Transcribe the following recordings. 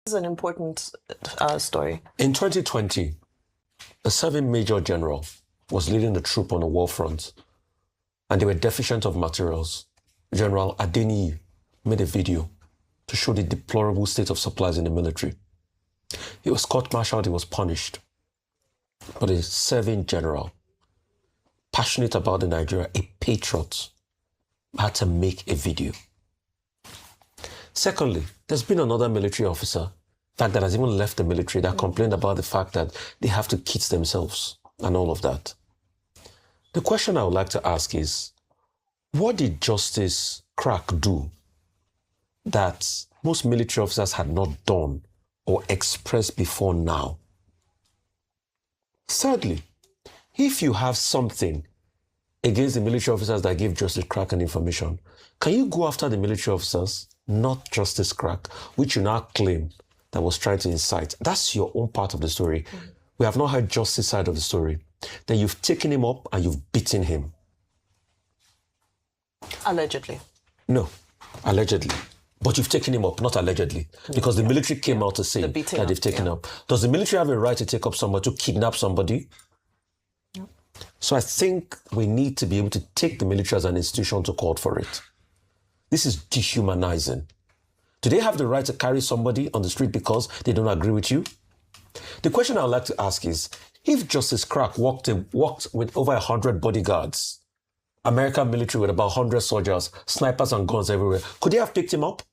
This is an important story. In 2020, a serving major general was leading the troop on the war front, and they were deficient of materials. General Adeniyi made a video to show the deplorable state of supplies in the military. He was court-martialed, he was punished. But a serving general, passionate about the Nigeria, a patriot, had to make a video. Secondly, there's been another military officer, in fact, that has even left the military, that complained about the fact that they have to kit themselves and all of that. The question I would like to ask is, what did Justice Crack do that most military officers had not done or expressed before now? Thirdly, if you have something against the military officers that gave Justice Crack an information, can you go after the military officers, not Justice Crack, which you now claim that was trying to incite? That's your own part of the story. We have not heard Justice's side of the story. Then you've taken him up and you've beaten him. Allegedly. No, allegedly. But you've taken him up, not allegedly, because the military came out to say that they've taken up. Does the military have a right to take up somebody, to kidnap somebody? No. So I think we need to be able to take the military as an institution to court for it. This is dehumanizing. Do they have the right to carry somebody on the street because they don't agree with you? The question I would like to ask is, if Justice Crack walked with over 100 bodyguards, American military with about 100 soldiers, snipers and guns everywhere, could they have picked him up?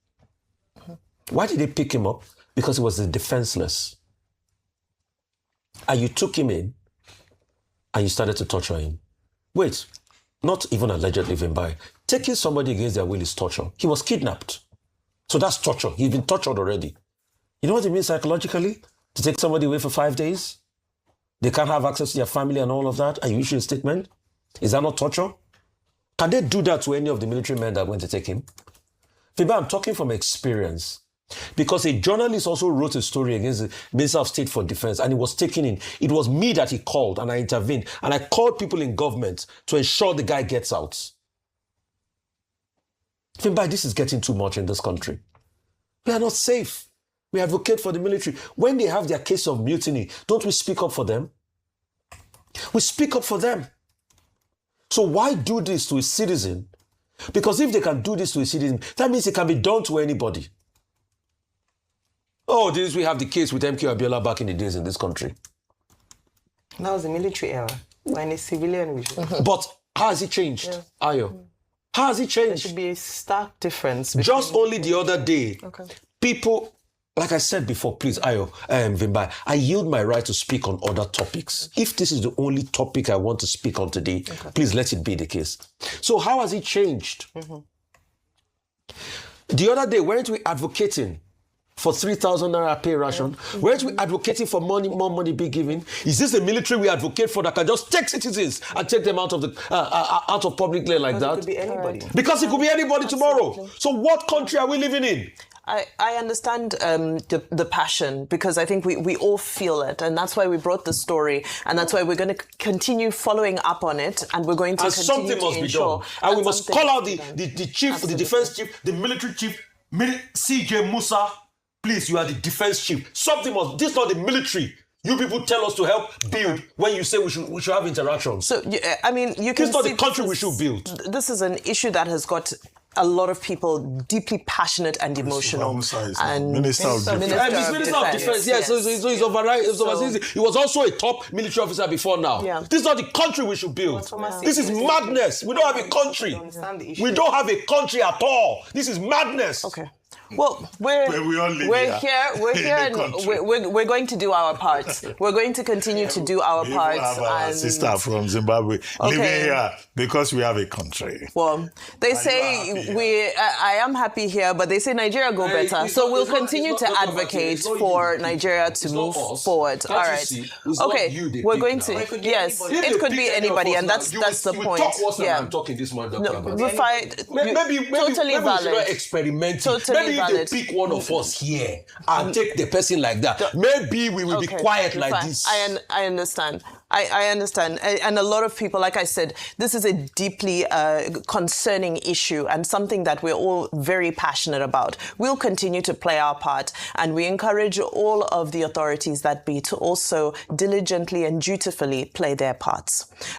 Why did they pick him up? Because he was defenseless. And you took him in and you started to torture him. Wait, not even allegedly, Vimbai. Taking somebody against their will is torture. He was kidnapped. So that's torture. He's been tortured already. You know what it means psychologically? To take somebody away for 5 days? They can't have access to their family and all of that, and you issue a statement? Is that not torture? Can they do that to any of the military men that went to take him? Vimbai, I'm talking from experience. Because a journalist also wrote a story against the Minister of State for Defense, and he was taken in. It was me that he called, and I intervened. And I called people in government to ensure the guy gets out. Vimbai, this is getting too much in this country. We are not safe. We advocate for the military. When they have their case of mutiny, don't we speak up for them? We speak up for them. So why do this to a citizen? Because if they can do this to a citizen, that means it can be done to anybody. Oh, we have the case with MK Abiola back in the days in this country. That was the military era. We're in a civilian regime. But how has it changed, Ayo? How has it changed? There should be a stark difference. Just only the other day, people, like I said before, please, Ayo, Vimbai, I yield my right to speak on other topics. If this is the only topic I want to speak on today, please let it be the case. So how has it changed? The other day, weren't we advocating for 3,000 naira pay ration? Weren't we advocating for more money being given? Is this the military we advocate for that can just take citizens and take them out of public land like that? It could be anybody. Because it could be anybody tomorrow. So what country are we living in? I understand the passion, because I think we all feel it, and that's why we brought the story, and that's why we're going to continue following up on it, and we're going to continue something must be done. And we must call out the chief, Absolutely. the defense chief, the military chief, CJ Musa. Please, you are the defense chief. Something must. This is not the military. You people tell us to help build when you say we should have interactions. So, I mean, you can. This is not the country we should build. This is an issue that has got a lot of people deeply passionate and emotional. And Minister of Defense. Minister of Defense, yes. So he's overseas. He was also a top military officer before now. Yeah. This is not the country we should build. This is madness. We don't have a country. We don't have a country at all. This is madness. Okay. Well, we're here, and we're going to do our part. We're going to continue to do our part. We have our sister from Zimbabwe living here because we have a country. Well, they say I am happy here, but they say Nigeria go better. So we'll continue to advocate for Nigeria to move forward. All right. Okay. We're going to. Yes, it could be anybody, and that's the point. Yeah. I'm talking this man. Maybe totally valid. Experiment. Totally if they pick one of us here and take the person like that, maybe we will be quiet like this. I understand. I understand. And a lot of people, like I said, this is a deeply concerning issue and something that we're all very passionate about. We'll continue to play our part, and we encourage all of the authorities that be to also diligently and dutifully play their parts.